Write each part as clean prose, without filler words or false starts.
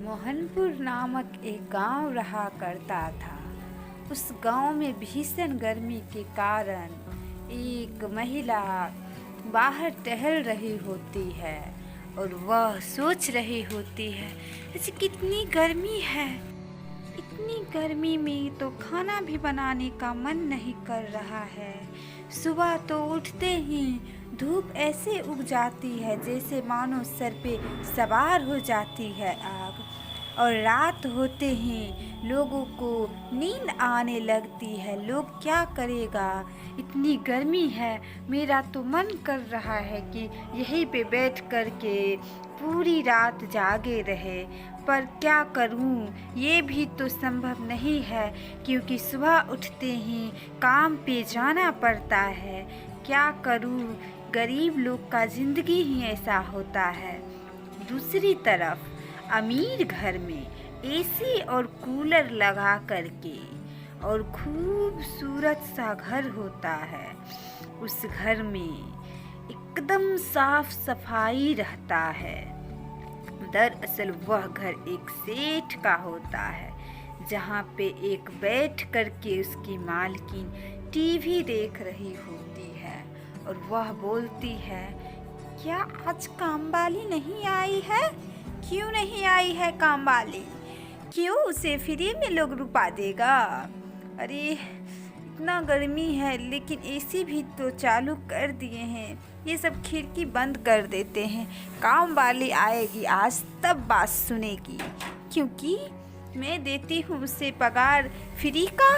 मोहनपुर नामक एक गांव रहा करता था। उस गांव में भीषण गर्मी के कारण एक महिला बाहर टहल रही होती है और वह सोच रही होती है, ऐसी कितनी गर्मी है, इतनी गर्मी में तो खाना भी बनाने का मन नहीं कर रहा है। सुबह तो उठते ही धूप ऐसे उग जाती है जैसे मानो सर पे सवार हो जाती है आग, और रात होते ही लोगों को नींद आने लगती है। लोग क्या करेगा, इतनी गर्मी है। मेरा तो मन कर रहा है कि यहीं पे बैठ कर के पूरी रात जागे रहे, पर क्या करूं, ये भी तो संभव नहीं है क्योंकि सुबह उठते ही काम पे जाना पड़ता है। क्या करूं, गरीब लोग का ज़िंदगी ही ऐसा होता है। दूसरी तरफ अमीर घर में एसी और कूलर लगा करके और खूबसूरत सा घर होता है। उस घर में एकदम साफ सफाई रहता है। दरअसल वह घर एक सेठ का होता है, जहाँ पे एक बैठ करके उसकी मालकिन टीवी देख रही होती है और वह बोलती है, क्या आज काम वाली नहीं आई है? क्यों नहीं आई है काम वाली? क्यों, उसे फ्री में लोग रुपा देगा? अरे इतना गर्मी है, लेकिन एसी भी तो चालू कर दिए हैं, ये सब खिड़की बंद कर देते हैं। काम वाली आएगी आज तब बात सुनेगी, क्योंकि मैं देती हूँ उसे पगार फ्री का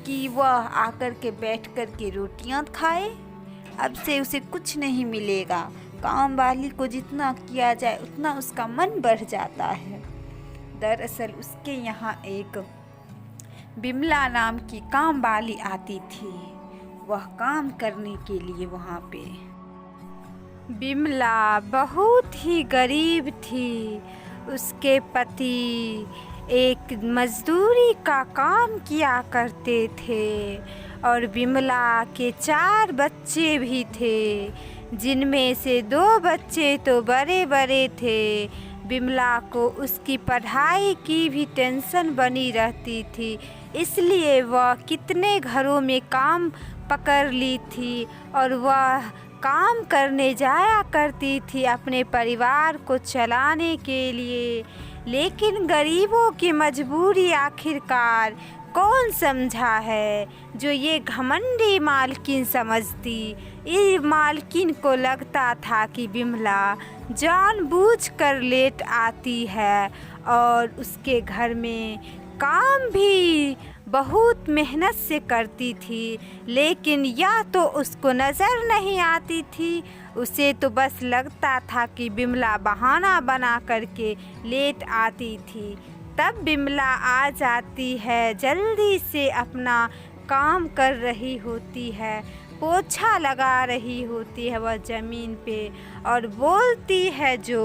कि वह आकर के बैठ कर के रोटियाँ खाए। अब से उसे कुछ नहीं मिलेगा। काम वाली को जितना किया जाए उतना उसका मन बढ़ जाता है। दरअसल उसके यहाँ एक बिमला नाम की काम वाली आती थी, वह काम करने के लिए वहाँ पे। बिमला बहुत ही गरीब थी। उसके पति एक मजदूरी का काम किया करते थे और बिमला के 4 बच्चे भी थे, जिनमें से 2 बच्चे तो बड़े बड़े थे। बिमला को उसकी पढ़ाई की भी टेंशन बनी रहती थी, इसलिए वह कितने घरों में काम पकड़ ली थी और वह काम करने जाया करती थी अपने परिवार को चलाने के लिए। लेकिन गरीबों की मजबूरी आखिरकार कौन समझा है, जो ये घमंडी मालकिन समझती। इस मालकिन को लगता था कि बिमला जानबूझकर लेट आती है और उसके घर में काम भी बहुत मेहनत से करती थी, लेकिन यह तो उसको नज़र नहीं आती थी। उसे तो बस लगता था कि बिमला बहाना बना करके लेट आती थी। तब बिमला आ जाती है, जल्दी से अपना काम कर रही होती है, पोछा लगा रही होती है वह ज़मीन पे, और बोलती है जो,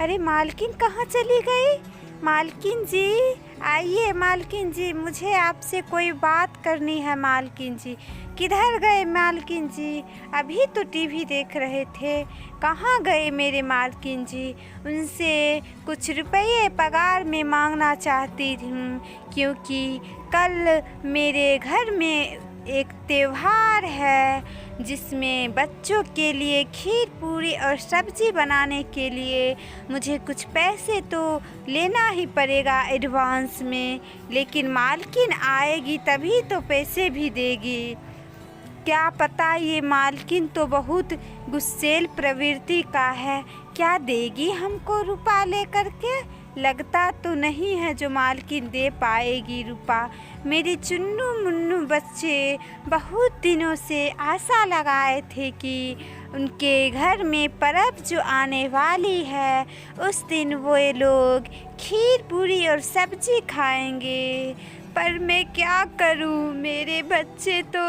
अरे मालकिन कहाँ चली गई? मालकिन जी आइए, मालकिन जी मुझे आपसे कोई बात करनी है। मालकिन जी किधर गए? मालकिन जी अभी तो टीवी देख रहे थे, कहाँ गए मेरे मालकिन जी? उनसे कुछ रुपये पगार में मांगना चाहती हूँ, क्योंकि कल मेरे घर में एक त्योहार है जिसमें बच्चों के लिए खीर पूरी और सब्ज़ी बनाने के लिए मुझे कुछ पैसे तो लेना ही पड़ेगा एडवांस में, लेकिन मालकिन आएगी तभी तो पैसे भी देगी। क्या पता, ये मालकिन तो बहुत गुस्सैल प्रवृत्ति का है, क्या देगी हमको रुपा लेकर के? लगता तो नहीं है जो मालकिन दे पाएगी रुपा। मेरे चुन्नू मुन्नू बच्चे बहुत दिनों से आशा लगाए थे कि उनके घर में पर्व जो आने वाली है उस दिन वो लोग खीर पूरी और सब्जी खाएंगे, पर मैं क्या करूं, मेरे बच्चे तो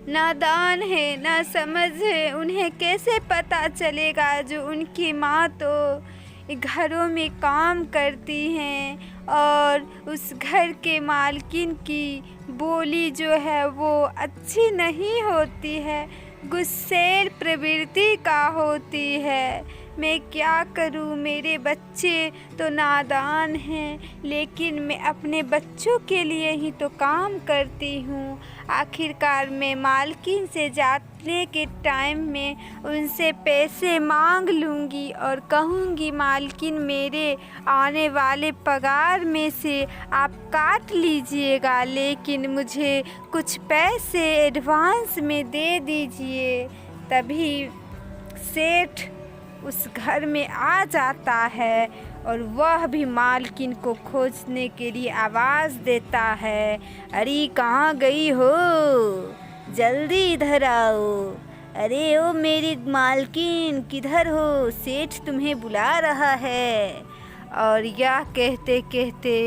नादान है, ना समझ है, उन्हें कैसे पता चलेगा जो उनकी माँ तो घरों में काम करती हैं और उस घर के मालकिन की बोली जो है वो अच्छी नहीं होती है, गुस्सैल प्रवृत्ति का होती है। मैं क्या करूं, मेरे बच्चे तो नादान हैं, लेकिन मैं अपने बच्चों के लिए ही तो काम करती हूँ। आखिरकार मैं मालकिन से जाने के टाइम में उनसे पैसे मांग लूँगी और कहूँगी, मालकिन मेरे आने वाले पगार में से आप काट लीजिएगा, लेकिन मुझे कुछ पैसे एडवांस में दे दीजिए। तभी सेठ उस घर में आ जाता है और वह भी मालकिन को खोजने के लिए आवाज़ देता है, अरे कहाँ गई हो, जल्दी इधर आओ। अरे ओ मेरी मालकिन किधर हो, सेठ तुम्हें बुला रहा है। और यह कहते कहते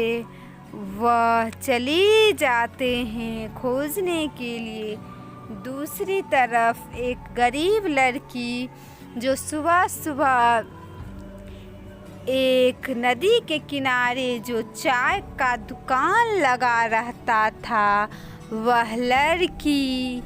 वह चली जाते हैं खोजने के लिए। दूसरी तरफ एक गरीब लड़की जो सुबह सुबह एक नदी के किनारे जो चाय का दुकान लगा रहता था, वह लड़की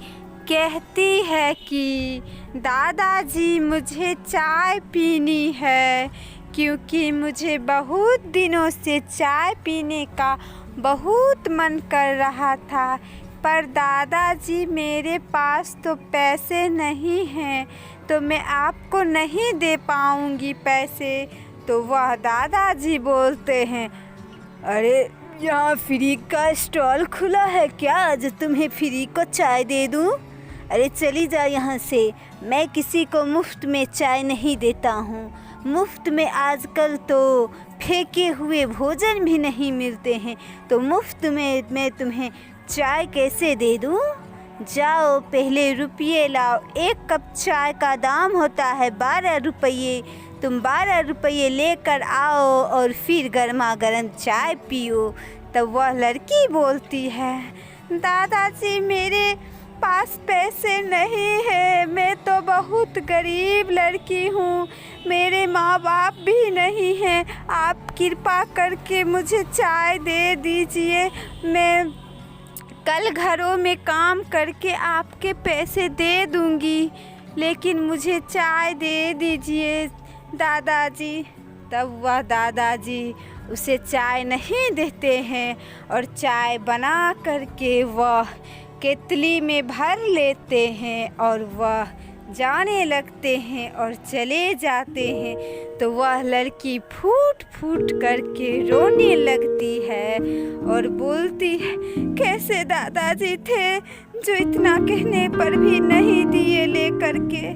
कहती है कि दादाजी मुझे चाय पीनी है, क्योंकि मुझे बहुत दिनों से चाय पीने का बहुत मन कर रहा था, पर दादाजी मेरे पास तो पैसे नहीं हैं, तो मैं आपको नहीं दे पाऊँगी पैसे। तो वह दादाजी बोलते हैं, अरे यहाँ फ्री का स्टॉल खुला है क्या, जो तुम्हें फ्री को चाय दे दूँ? अरे चली जा यहाँ से, मैं किसी को मुफ्त में चाय नहीं देता हूँ। मुफ्त में आजकल तो फेंके हुए भोजन भी नहीं मिलते हैं, तो मुफ्त में मैं तुम्हें चाय कैसे दे दूँ? जाओ पहले रुपये लाओ, एक कप चाय का दाम होता है 12 रुपये, तुम 12 रुपये लेकर आओ और फिर गर्मा गर्म चाय पियो। तब वह लड़की बोलती है, दादाजी मेरे पास पैसे नहीं है, मैं तो बहुत गरीब लड़की हूँ, मेरे माँ बाप भी नहीं हैं, आप कृपा करके मुझे चाय दे दीजिए, मैं कल घरों में काम करके आपके पैसे दे दूँगी, लेकिन मुझे चाय दे दीजिए दादाजी। तब वह दादाजी उसे चाय नहीं देते हैं और चाय बना करके वह केतली में भर लेते हैं और वह जाने लगते हैं और चले जाते हैं। तो वह लड़की फूट फूट करके रोने लगती है और बोलती है, कैसे दादाजी थे जो इतना कहने पर भी नहीं दिए ले करके।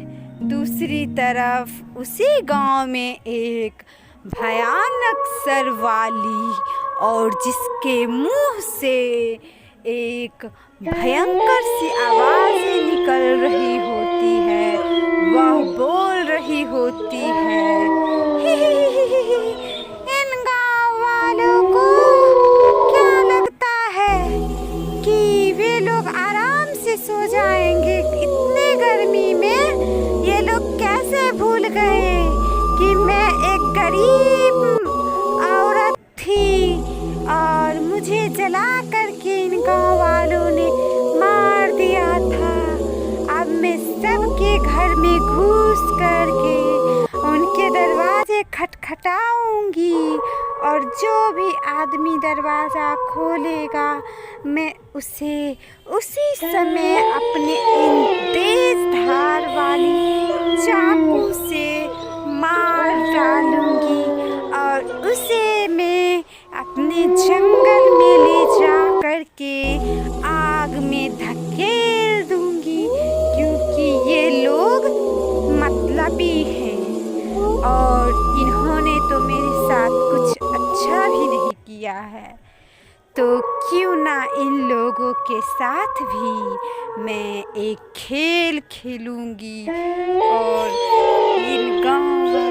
दूसरी तरफ उसी गांव में एक भयानक सर वाली और जिसके मुंह से एक भयंकर सी आवाज़ें निकल रही होती है, वह बोल रही होती है, इन गाँव वालों को क्या लगता है कि वे लोग आराम से सो जाएंगे? इतने गर्मी में ये लोग कैसे भूल गए कि मैं एक गरीब औरत थी और मुझे जला करके इन गाँव वालों ने मार दिया था। अब मैं सबके घर में घुस करके उनके दरवाजे खटखटाऊंगी और जो भी आदमी दरवाज़ा खोलेगा मैं उसे उसी समय अपने इन तेज धार वाली चाकू से मार डालूंगी और उसे मैं अपने जंगल में ले जा करके आग में धकेल दूंगी, क्योंकि ये लोग मतलबी हैं और इन्होंने तो मेरे साथ कुछ अच्छा भी नहीं किया है, तो क्यों ना इन लोगों के साथ भी मैं एक खेल खेलूंगी और इन गाँव